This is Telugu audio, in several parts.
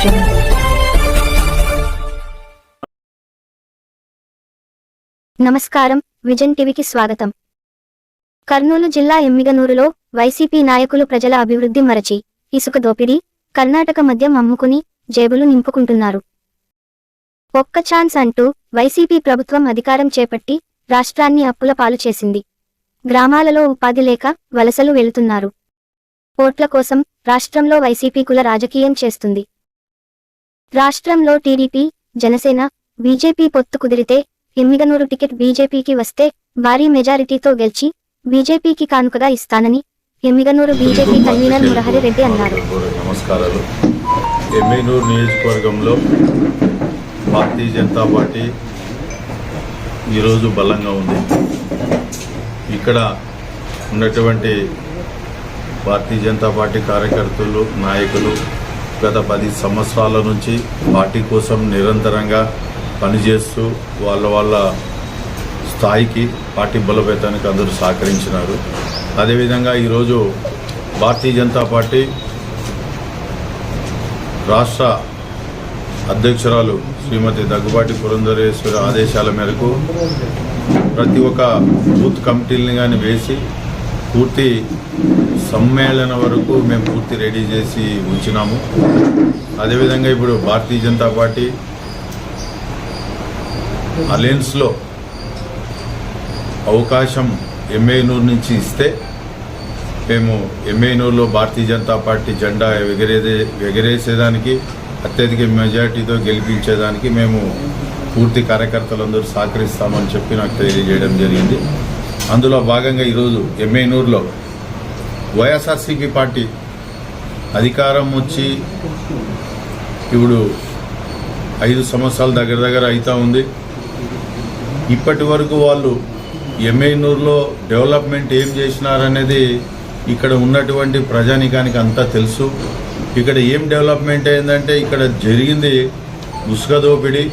విజన్. నమస్కారం, విజన్ టీవీకి స్వాగతం. కర్నూలు జిల్లా ఎమ్మిగనూరులో వైసీపీ నాయకులు ప్రజల అభివృద్ధి మరచి ఇసుక దోపిడీ, కర్ణాటక మద్యం అమ్ముకుని జేబులు నింపుకుంటున్నారు. ఒక్క ఛాన్స్ అంటూ వైసీపీ ప్రభుత్వం అధికారం చేపట్టి రాష్ట్రాన్ని అప్పుల పాలు చేసింది. గ్రామాలలో ఉపాధి లేక వలసలు వెళుతున్నారు. ఓట్ల కోసం రాష్ట్రంలో వైసీపీ కుల రాజకీయం చేస్తుంది. రాష్ట్రంలో టీడీపీ, జనసేన, బీజేపీ పొత్తు కుదిరితే ఎమ్మిగనూరు టికెట్ బీజేపీకి వస్తే భారీ మెజారిటీతో గెలిచి బీజేపీకి కానుకగా ఇస్తానని ఎమ్మిగనూరు బీజేపీ కన్వీనర్ మురహరి రెడ్డి అన్నారు. నమస్కారాలు. ఎమ్మిగనూరు నియోజకవర్గంలో భారతీయ జనతా పార్టీ ఈరోజు బలంగా ఉంది. ఇక్కడ ఉన్నటువంటి భారతీయ జనతా పార్టీ కార్యకర్తలు, నాయకులు గత 10 సంవత్సరాల నుంచి పార్టీ కోసం నిరంతరంగా పనిచేస్తూ వాళ్ళ స్థాయికి, పార్టీ బలోపేతానికి అందరూ సహకరించినారు. అదేవిధంగా ఈరోజు భారతీయ జనతా పార్టీ రాష్ట్ర అధ్యక్షురాలు శ్రీమతి దగ్గుబాటి పురంధరేశ్వరి ఆదేశాల మేరకు ప్రతి ఒక్క బూత్ కమిటీలని కానీ వేసి పూర్తి సమ్మేళన వరకు మేము పూర్తి రెడీ చేసి ఉంచినాము. అదేవిధంగా ఇప్పుడు భారతీయ జనతా పార్టీ అలయన్స్లో అవకాశం ఎమ్మిగనూరు నుంచి ఇస్తే మేము ఎమ్మిగనూరులో భారతీయ జనతా పార్టీ జెండా ఎగరేసేదానికి, అత్యధిక మెజార్టీతో గెలిపించేదానికి మేము పూర్తి కార్యకర్తలందరూ సహకరిస్తామని చెప్పి నాకు తెలియజేయడం జరిగింది. అందులో భాగంగా ఈరోజు ఎమ్మిగనూరులో వైఎస్ఆర్సీపీ పార్టీ అధికారం వచ్చి ఇప్పుడు 5 సంవత్సరాల దగ్గర అవుతా ఉంది. ఇప్పటి వరకు వాళ్ళు ఎమ్మిగనూరులో డెవలప్మెంట్ ఏం చేసినారనేది ఇక్కడ ఉన్నటువంటి ప్రజానికానికి అంతా తెలుసు. ఇక్కడ ఏం డెవలప్మెంట్ అయిందంటే ఇక్కడ జరిగింది ఉసుక దోపిడీ,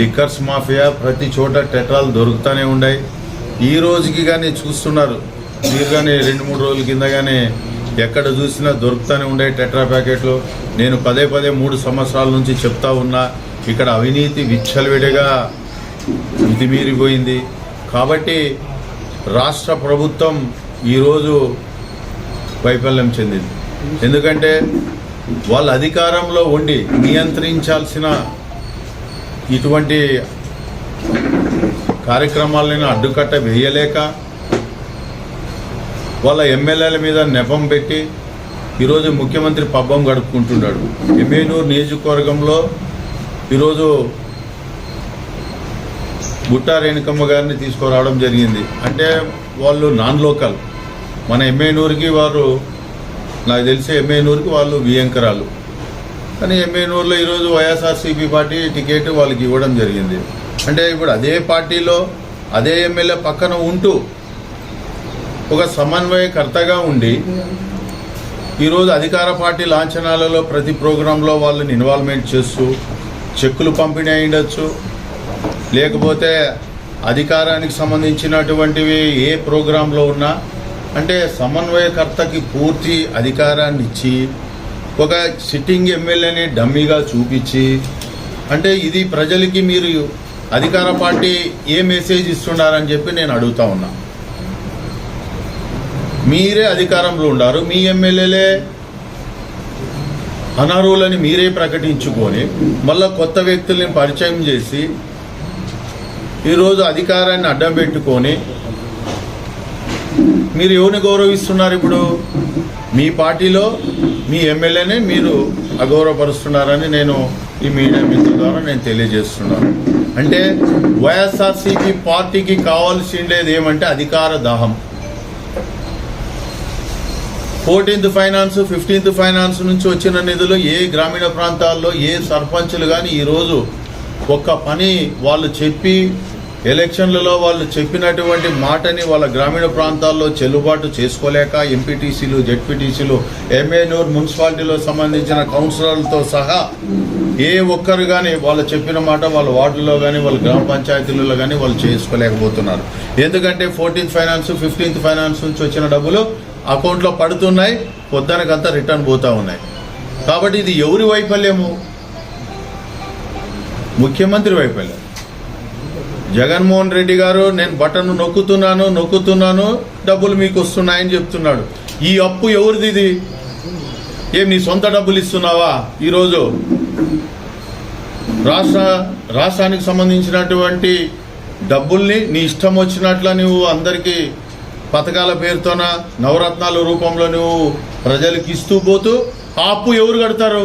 లిక్కర్స్ మాఫియా, ప్రతి చోట టెట్రాలు దొరుకుతూనే ఉన్నాయి. ఈ రోజుకి కానీ చూస్తున్నారు మీరు, కానీ 2-3 రోజుల కింద కానీ ఎక్కడ చూసినా దొరుకుతూనే ఉండే టెట్రా ప్యాకెట్లు. నేను పదే 3 సంవత్సరాల నుంచి చెప్తా ఉన్నా, ఇక్కడ అవినీతి విచ్చలవిడిగా మితిమీరిపోయింది. కాబట్టి రాష్ట్ర ప్రభుత్వం ఈరోజు వైఫల్యం చెందింది. ఎందుకంటే వాళ్ళ అధికారంలో ఉండి నియంత్రించాల్సిన ఇటువంటి కార్యక్రమాలను అడ్డుకట్ట వేయలేక వాళ్ళ ఎమ్మెల్యేల మీద నెపం పెట్టి ఈరోజు ముఖ్యమంత్రి పబ్బం గడుపుకుంటున్నాడు. ఎమ్మిగనూరు నియోజకవర్గంలో ఈరోజు గుట్టా రేణుకమ్మ గారిని తీసుకురావడం జరిగింది. అంటే వాళ్ళు నాన్ లోకల్, మన ఎమ్మిగనూరుకి వారు, నాకు తెలిసి ఎమ్మిగనూరుకి వాళ్ళు వియంకరాలు. కానీ ఎమ్మిగనూరులో ఈరోజు వైఎస్ఆర్సీపీ పార్టీ టికెట్ వాళ్ళకి ఇవ్వడం జరిగింది. అంటే ఇప్పుడు అదే పార్టీలో అదే ఎమ్మెల్యే పక్కన ఉంటూ ఒక సమన్వయకర్తగా ఉండి ఈరోజు అధికార పార్టీ లాంఛనాలలో ప్రతి ప్రోగ్రాంలో వాళ్ళని ఇన్వాల్వ్మెంట్ చేస్తూ చెక్కులు పంపిణీ అయ్యుండొచ్చు, లేకపోతే అధికారానికి సంబంధించినటువంటివి ఏ ప్రోగ్రాంలో ఉన్నా అంటే సమన్వయకర్తకి పూర్తి అధికారాన్ని ఇచ్చి ఒక సిట్టింగ్ ఎమ్మెల్యేని డమ్మీగా చూపించి, అంటే ఇది ప్రజలకి మీరు అధికార పార్టీ ఏ మెసేజ్ ఇస్తున్నారని చెప్పి నేను అడుగుతా ఉన్నా. మీరే అధికారంలో ఉన్నారు, మీ ఎమ్మెల్యేలే అనర్హులని మీరే ప్రకటించుకొని మళ్ళా కొత్త వ్యక్తుల్ని పరిచయం చేసి ఈరోజు అధికారాన్ని అడ్డం పెట్టుకొని మీరు ఎవరిని గౌరవిస్తున్నారు? ఇప్పుడు మీ పార్టీలో మీ ఎమ్మెల్యేనే మీరు అగౌరవపరుస్తున్నారని నేను ఈ మీడియా మిత్రుల ద్వారా నేను తెలియజేస్తున్నాను. అంటే వైఎస్ఆర్సీపీ పార్టీకి కావాల్సిండేది ఏమంటే అధికార దాహం. 14th ఫైనాన్స్, 15th ఫైనాన్స్ నుంచి వచ్చిన నిధులు ఏ గ్రామీణ ప్రాంతాల్లో ఏ సర్పంచులు కానీ ఈరోజు ఒక్క పని వాళ్ళు చెప్పి ఎలక్షన్లలో వాళ్ళు చెప్పినటువంటి మాటని వాళ్ళ గ్రామీణ ప్రాంతాల్లో చెల్లుబాటు చేసుకోలేక ఎంపీటీసీలు, జెడ్పీటీసీలు, ఎమ్మిగనూరు మున్సిపాలిటీలో సంబంధించిన కౌన్సిలర్లతో సహా ఏ ఒక్కరు కానీ వాళ్ళు చెప్పిన మాట వాళ్ళ వార్డుల్లో కానీ వాళ్ళ గ్రామ పంచాయతీలలో కానీ వాళ్ళు చేసుకోలేకపోతున్నారు. ఎందుకంటే 14th ఫైనాన్స్, 15th ఫైనాన్స్ నుంచి వచ్చిన డబ్బులు అకౌంట్లో పడుతున్నాయి, పొద్దునకంతా రిటర్న్ పోతూ ఉన్నాయి. కాబట్టి ఇది ఎవరి వైఫల్యము? ముఖ్యమంత్రి వైఫల్యం. జగన్మోహన్ రెడ్డి గారు నేను బటన్ నొక్కుతున్నాను డబ్బులు మీకు వస్తున్నాయని చెప్తున్నాడు. ఈ అప్పు ఎవరిది? ఇది ఏం నీ సొంత డబ్బులు ఇస్తున్నావా? ఈరోజు రాష్ట్రానికి సంబంధించినటువంటి డబ్బుల్ని నీ ఇష్టం వచ్చినట్ల నువ్వు అందరికీ పథకాల పేరుతోన నవరత్నాల రూపంలో నువ్వు ప్రజలకు ఇస్తూ పోతూ ఆ అప్పు ఎవరు కడతారు?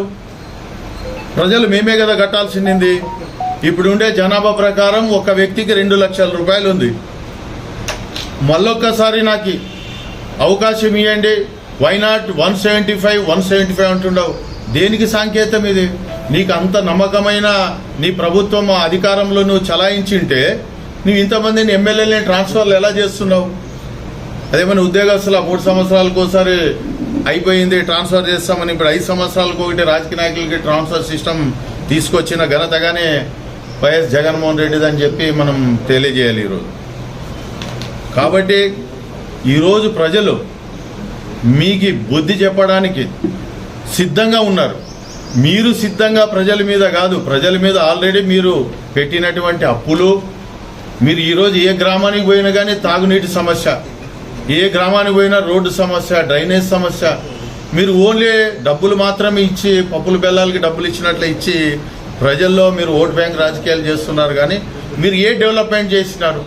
ప్రజలు మేమే కదా కట్టాల్సింది. ఇప్పుడుండే జనాభా ప్రకారం ఒక వ్యక్తికి 2 లక్షల రూపాయలు ఉంది. మళ్ళొక్కసారి నాకు అవకాశం ఇవ్వండి. వై నాట్ 175 అంటుండవు. దేనికి సంకేతం ఇది? నీకు అంత నమ్మకమైన నీ ప్రభుత్వం అధికారంలో నువ్వు చలాయించింటే నువ్వు ఇంతమందిని ఎమ్మెల్యేలని ట్రాన్స్ఫర్లు ఎలా చేస్తున్నావు? అదేమైనా ఉద్యోగస్తుల 3 సంవత్సరాలకు ఒకసారి అయిపోయింది ట్రాన్స్ఫర్ చేస్తామని ఇప్పుడు 5 సంవత్సరాలకు ఒకటి రాజకీయ నాయకులకి ట్రాన్స్ఫర్ సిస్టమ్ తీసుకొచ్చిన ఘనతగానే వైఎస్ జగన్మోహన్ రెడ్డిది అని చెప్పి మనం తెలియజేయాలి ఈరోజు. కాబట్టి ఈరోజు ప్రజలు మీకు బుద్ధి చెప్పడానికి సిద్ధంగా ఉన్నారు. మీరు సిద్ధంగా ప్రజల మీద కాదు, ప్రజల మీద ఆల్రెడీ మీరు పెట్టినటువంటి అప్పులు. మీరు ఈరోజు ఏ గ్రామానికి పోయినా కానీ తాగునీటి సమస్య, ఏ గ్రామానికి పోయినా రోడ్డు సమస్య, డ్రైనేజ్ సమస్య. మీరు ఓన్లీ డబ్బులు మాత్రమే ఇచ్చి పప్పుల బెల్లాలకి డబ్బులు ఇచ్చినట్లు ఇచ్చి ప్రజల్లో మీరు ఓట్ బ్యాంక్ రాజకీయాలు చేస్తున్నారు. కానీ మీరు ఏ డెవలప్మెంట్ చేసినారు?